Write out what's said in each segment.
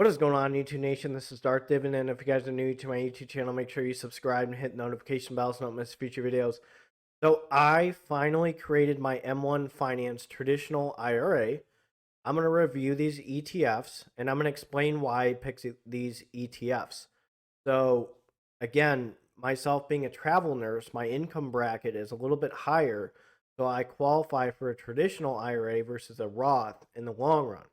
What is going on, YouTube Nation? This is Darth Dividend. If you guys are new to my YouTube channel, make sure you subscribe and hit the notification bell so you don't miss future videos. So I finally created my M1 Finance traditional IRA. I'm going to review these ETFs and I'm going to explain why I picked these ETFs. So again, myself being a travel nurse, my income bracket is a little bit higher. So I qualify for a traditional IRA versus a Roth in the long run.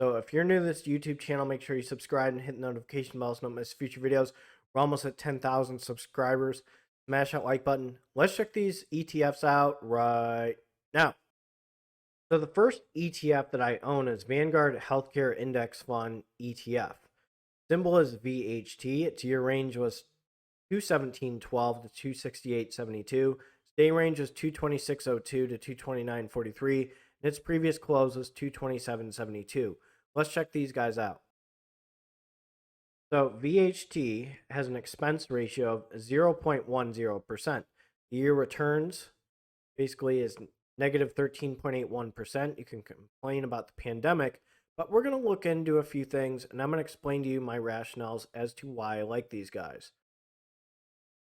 So if you're new to this YouTube channel, make sure you subscribe and hit the notification bell so you don't miss future videos. We're almost at 10,000 subscribers. Smash that like button. Let's check these ETFs out right now. So the first ETF that I own is Vanguard Healthcare Index Fund ETF. Symbol is VHT. Its year range was 217.12 to 268.72. Day range was 226.02 to 229.43. And its previous close was 227.72. Let's check these guys out. So VHT has an expense ratio of 0.10%. The year returns basically is negative 13.81%. You can complain about the pandemic, but we're going to look into a few things and I'm going to explain to you my rationales as to why I like these guys.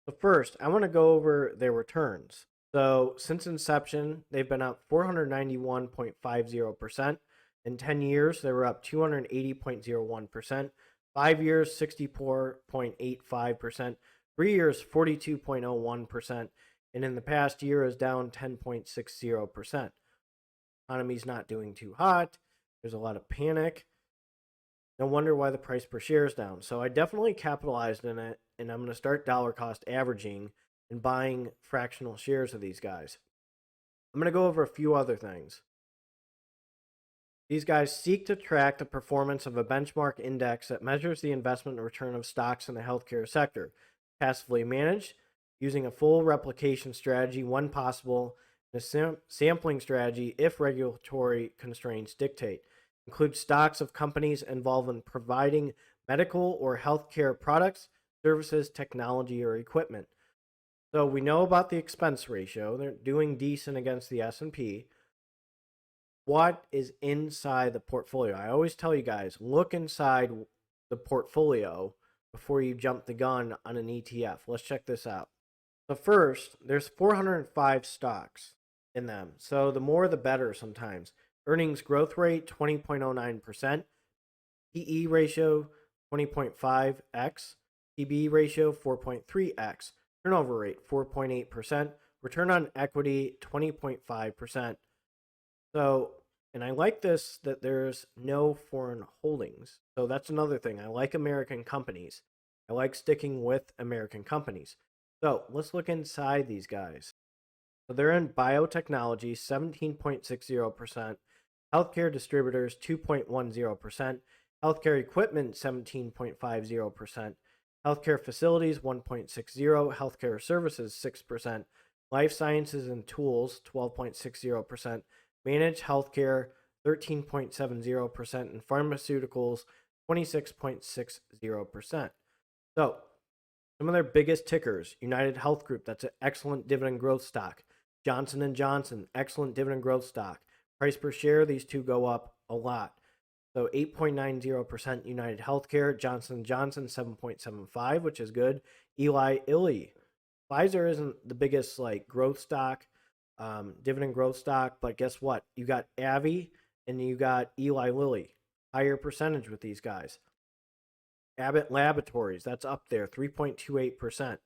So first, I want to go over their returns. So since inception, they've been up 491.50%. In 10 years, they were up 280.01%. 5 years, 64.85%. 3 years, 42.01%. And in the past year is down 10.60%. Economy's not doing too hot. There's a lot of panic. No wonder why the price per share is down. So I definitely capitalized in it, and I'm going to start dollar cost averaging and buying fractional shares of these guys. I'm going to go over a few other things. These guys seek to track the performance of a benchmark index that measures the investment return of stocks in the healthcare sector. Passively managed, using a full replication strategy when possible, and a sampling strategy if regulatory constraints dictate. Includes stocks of companies involved in providing medical or healthcare products, services, technology, or equipment. So we know about the expense ratio. They're doing decent against the S&P. What is inside the portfolio? I always tell you guys, look inside the portfolio before you jump the gun on an ETF. Let's check this out. So first, there's 405 stocks in them. So the more the better sometimes. Earnings growth rate, 20.09%. PE ratio, 20.5x. PB ratio, 4.3x. Turnover rate, 4.8%. Return on equity, 20.5%. So, and I like this that there's no foreign holdings. So that's another thing. I like American companies. I like sticking with American companies. So let's look inside these guys. So they're in biotechnology, 17.60%. Healthcare distributors, 2.10%. Healthcare equipment, 17.50%. Healthcare facilities, 1.60%. Healthcare services, 6%. Life sciences and tools, 12.60%. Managed healthcare, 13.70%. And pharmaceuticals, 26.60%. So some of their biggest tickers: United Health Group, that's an excellent dividend growth stock. Johnson & Johnson, excellent dividend growth stock. Price per share, these two go up a lot. So 8.90% United Healthcare, Johnson & Johnson 7.75, which is good. Eli Lilly. Pfizer isn't the biggest like growth stock, dividend growth stock, but guess what? You got AbbVie and you got Eli Lilly. Higher percentage with these guys. Abbott Laboratories, that's up there, 3.28%.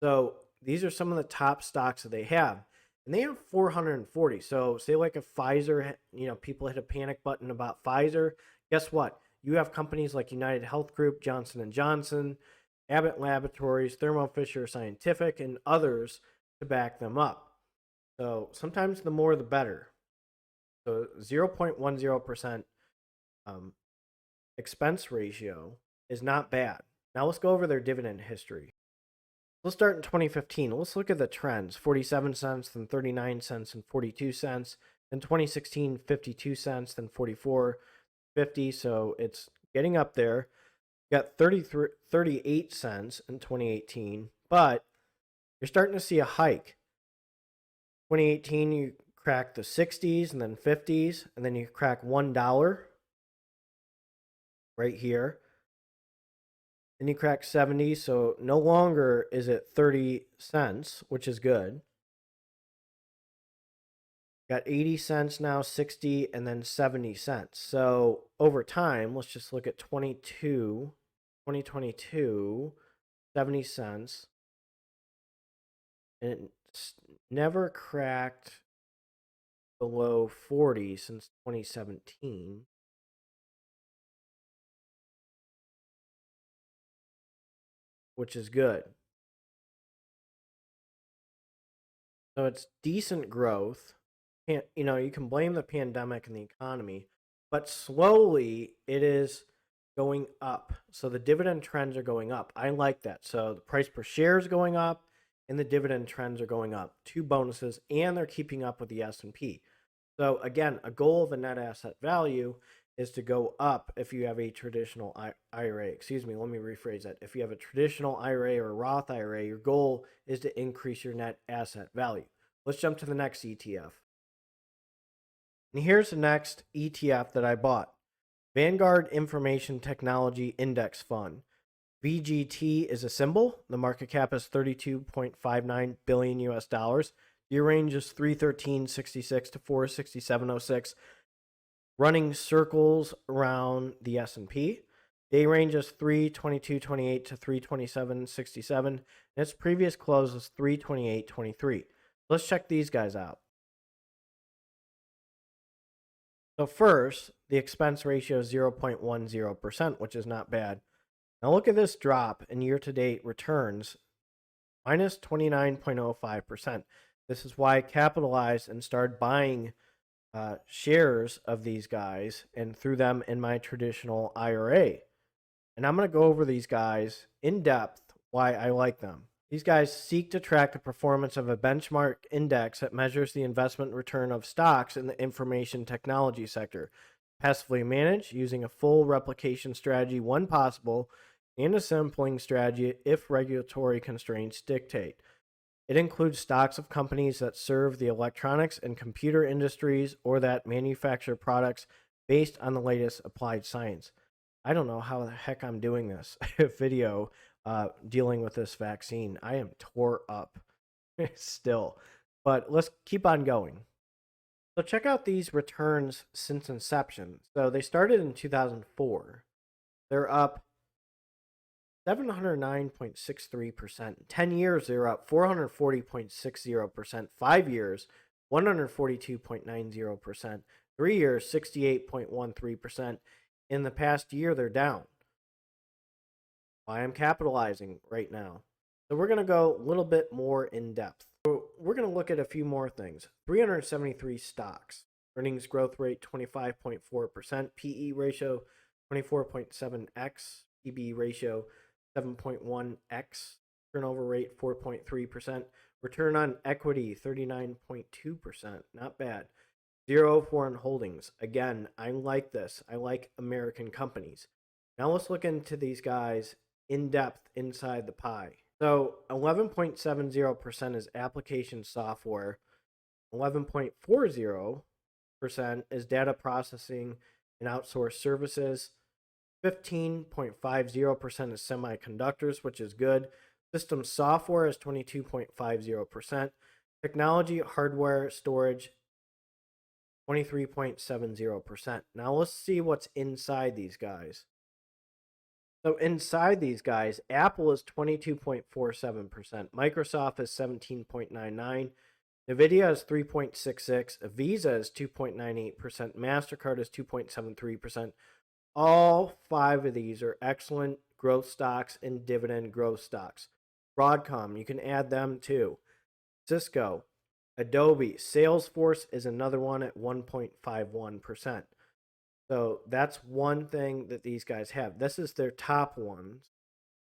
So these are some of the top stocks that they have. And they have 440. So say like a Pfizer, people hit a panic button about Pfizer. Guess what? You have companies like United Health Group, Johnson & Johnson, Abbott Laboratories, Thermo Fisher Scientific, and others to back them up. So sometimes the more the better. So 0.10% expense ratio is not bad. Now let's go over their dividend history. Let's start in 2015. Let's look at the trends. 47 cents, then 39 cents, and 42 cents. Then 2016, 52 cents, then 44.50. So it's getting up there. You got 38 cents in 2018, but you're starting to see a hike. 2018, you crack the 60s and then 50s, and then you crack $1. right here. Then you crack 70, so no longer is it 30 cents, which is good. Got 80 cents now, 60, and then 70 cents. So over time, let's just look at 2022, 70 cents. And it's never cracked below 40 since 2017. Which is good. So it's decent growth. You can blame the pandemic and the economy, but slowly it is going up. So the dividend trends are going up. I like that. So the price per share is going up and the dividend trends are going up. Two bonuses, and they're keeping up with the S&P. So again, a goal of a net asset value is to go up if you have a traditional IRA. Excuse me, let me rephrase that. If you have a traditional IRA or a Roth IRA, your goal is to increase your net asset value. Let's jump to the next ETF. And here's the next ETF that I bought. Vanguard Information Technology Index Fund. VGT is a symbol. The market cap is 32.59 billion US dollars. Your range is 313.66 to 467.06. Running circles around the S&P. Day range is 322.28 to 327.67. And its previous close was 328.23. Let's check these guys out. So first, the expense ratio is 0.10%, which is not bad. Now look at this drop in year-to-date returns, minus 29.05%. This is why I capitalized and started buying shares of these guys and threw them in my traditional IRA. And I'm going to go over these guys in depth, why I like them. These guys seek to track the performance of a benchmark index that measures the investment return of stocks in the information technology sector. Passively managed using a full replication strategy when possible and a sampling strategy if regulatory constraints dictate. It includes stocks of companies that serve the electronics and computer industries or that manufacture products based on the latest applied science. I don't know how the heck I'm doing this video dealing with this vaccine. I am tore up still, but let's keep on going. So check out these returns since inception. So they started in 2004. They're up 709.63%. 10 years, they're up 440.60%. 5 years, 142.90%. 3 years, 68.13%. In the past year, they're down. Why I'm capitalizing right now. So we're going to go a little bit more in depth. So we're going to look at a few more things. 373 stocks. Earnings growth rate 25.4%. PE ratio 24.7x. PB ratio 7.1x. Turnover rate 4.3%. Return on equity 39.2%. Not bad. Zero foreign holdings. Again, I like this. I like American companies. Now let's look into these guys in depth inside the pie. So 11.70% is application software. 11.40% is data processing and outsourced services. 15.50% is semiconductors, which is good. System software is 22.50%. Technology, hardware, storage, 23.70%. Now let's see what's inside these guys. So inside these guys, Apple is 22.47%. Microsoft is 17.99%. NVIDIA is 3.66%. Visa is 2.98%. MasterCard is 2.73%. All 5 of these are excellent growth stocks and dividend growth stocks. Broadcom, you can add them too. Cisco, Adobe, Salesforce is another one at 1.51%. So that's one thing that these guys have. This is their top ones.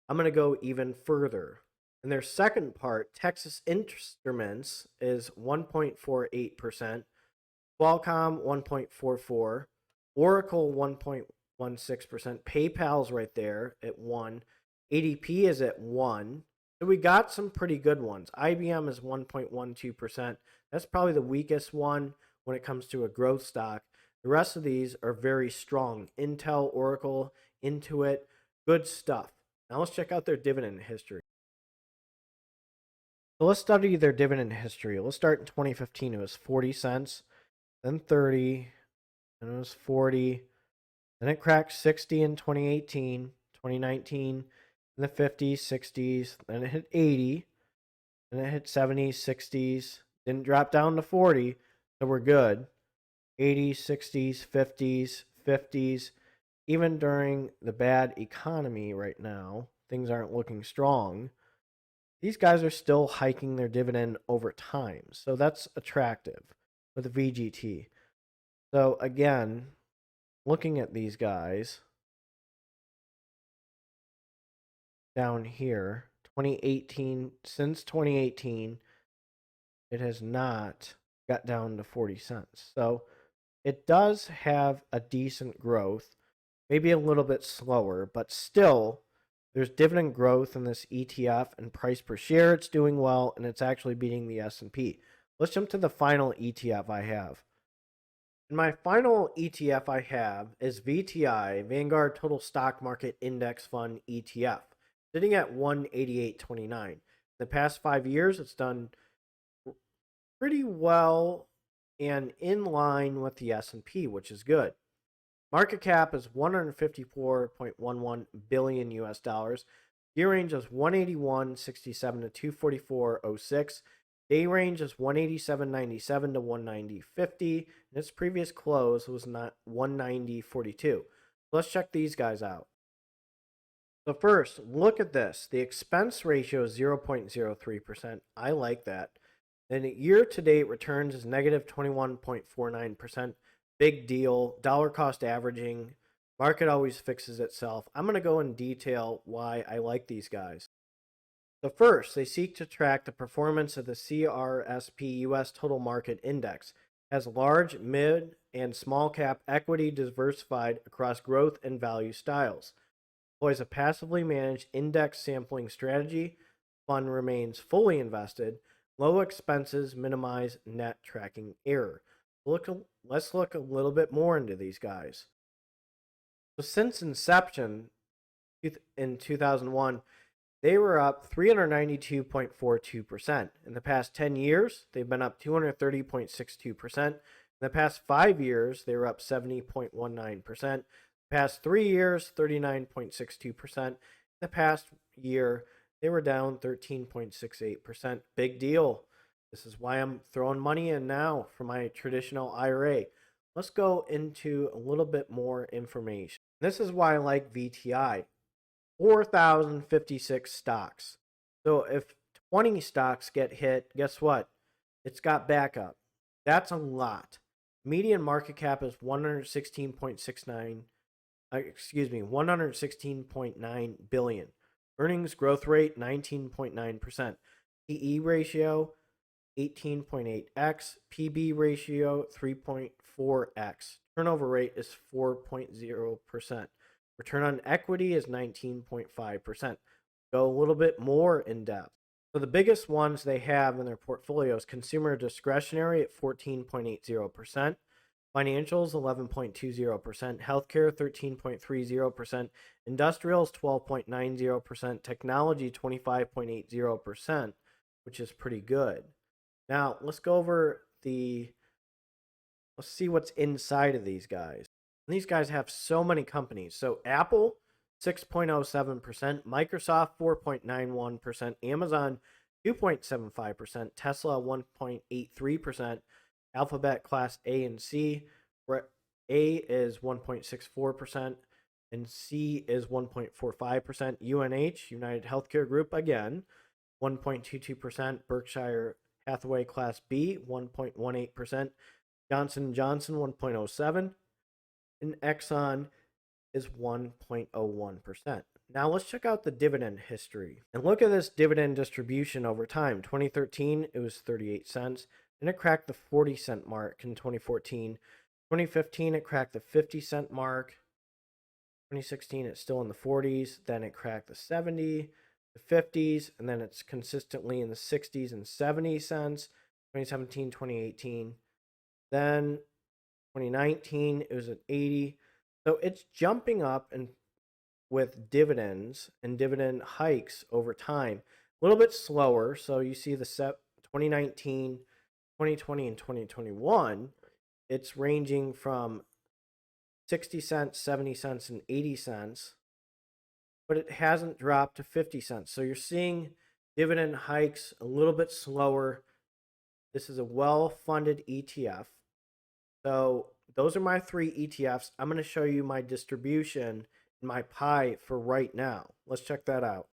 I'm going to go even further. In their second part, Texas Instruments is 1.48%. Qualcomm 1.44%. Oracle 1.16%. PayPal's right there at 1%. ADP is at 1%. So we got some pretty good ones. IBM is 1.12%. That's probably the weakest one when it comes to a growth stock. The rest of these are very strong. Intel, Oracle, into it. Good stuff. Now let's check out their dividend history. So let's study their dividend history. Let's start in 2015. It was 40 cents, then 30, then it was 40. Then it cracked 60 in 2018, 2019, in the 50s, 60s. Then it hit 80. Then it hit 70s, 60s. Didn't drop down to 40, so we're good. 80s, 60s, 50s, 50s. Even during the bad economy right now, things aren't looking strong. These guys are still hiking their dividend over time. So that's attractive with VGT. So again, looking at these guys down here, 2018, since 2018, it has not got down to 40 cents. So it does have a decent growth, maybe a little bit slower, but still there's dividend growth in this ETF, and price per share it's doing well, and it's actually beating the S&P. Let's jump to the final ETF I have. And my final ETF I have is VTI, Vanguard Total Stock Market Index Fund ETF, sitting at 188.29. In the past 5 years, it's done pretty well and in line with the S&P, which is good. Market cap is 154.11 billion US dollars. Year range is 181.67 to 244.06. Day range is 187.97 to 190.50. And its previous close was not 190.42. Let's check these guys out. So first, look at this. The expense ratio is 0.03%. I like that. Then year-to-date returns is negative 21.49%. Big deal. Dollar cost averaging. Market always fixes itself. I'm going to go in detail why I like these guys. So first, they seek to track the performance of the CRSP US Total Market Index. It has large, mid, and small cap equity diversified across growth and value styles. Employs a passively managed index sampling strategy. Fund remains fully invested. Low expenses minimize net tracking error. Let's look a little bit more into these guys. So since inception in 2001, they were up 392.42%. In the past 10 years, they've been up 230.62%. In the past 5 years, they were up 70.19%. Past 3 years, 39.62%. The past year, they were down 13.68%. Big deal. This is why I'm throwing money in now for my traditional IRA. Let's go into a little bit more information. This is why I like VTI. 4,056 stocks. So if 20 stocks get hit, guess what? It's got backup. That's a lot. Median market cap is 116.9 billion. Earnings growth rate 19.9%. PE ratio 18.8x. PB ratio 3.4x. Turnover rate is 4.0%. Return on equity is 19.5%. Go a little bit more in depth. So the biggest ones they have in their portfolio is consumer discretionary at 14.80%. Financials, 11.20%. Healthcare, 13.30%. Industrials, 12.90%. Technology, 25.80%, which is pretty good. Now, let's see what's inside of these guys. And these guys have so many companies. So Apple, 6.07%. Microsoft, 4.91%. Amazon, 2.75%. Tesla, 1.83%. Alphabet Class A and C, where A is 1.64% and C is 1.45%. UNH, United Healthcare Group, again, 1.22%. Berkshire Hathaway Class B, 1.18%. Johnson & Johnson, 1.07%. And Exxon is 1.01%. Now let's check out the dividend history. And look at this dividend distribution over time. 2013, it was 38 cents. Then it cracked the 40-cent mark in 2014. 2015, it cracked the 50-cent mark. 2016, it's still in the 40s. Then it cracked the 70, the 50s, and then it's consistently in the 60s and 70 cents. 2017, 2018. Then 2019, it was at 80. So it's jumping up and with dividends and dividend hikes over time. A little bit slower. So you see the 2019, 2020, and 2021, it's ranging from 60 cents, 70 cents, and 80 cents, but it hasn't dropped to 50 cents. So you're seeing dividend hikes a little bit slower. This is a well-funded ETF. So those are my 3 ETFs. I'm going to show you my distribution and my pie for right now. Let's check that out.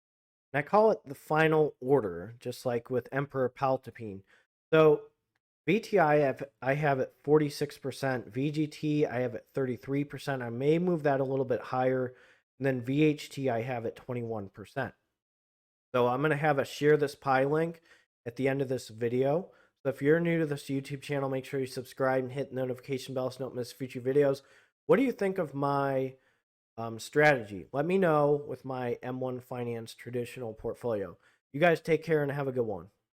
And I call it the final order, just like with Emperor Palpatine. So VTI I have at 46%, VGT I have at 33%. I may move that a little bit higher. And then VHT I have at 21%. So I'm going to have a share this pie link at the end of this video. So if you're new to this YouTube channel, make sure you subscribe and hit the notification bell so you don't miss future videos. What do you think of my strategy? Let me know with my M1 Finance traditional portfolio. You guys take care and have a good one.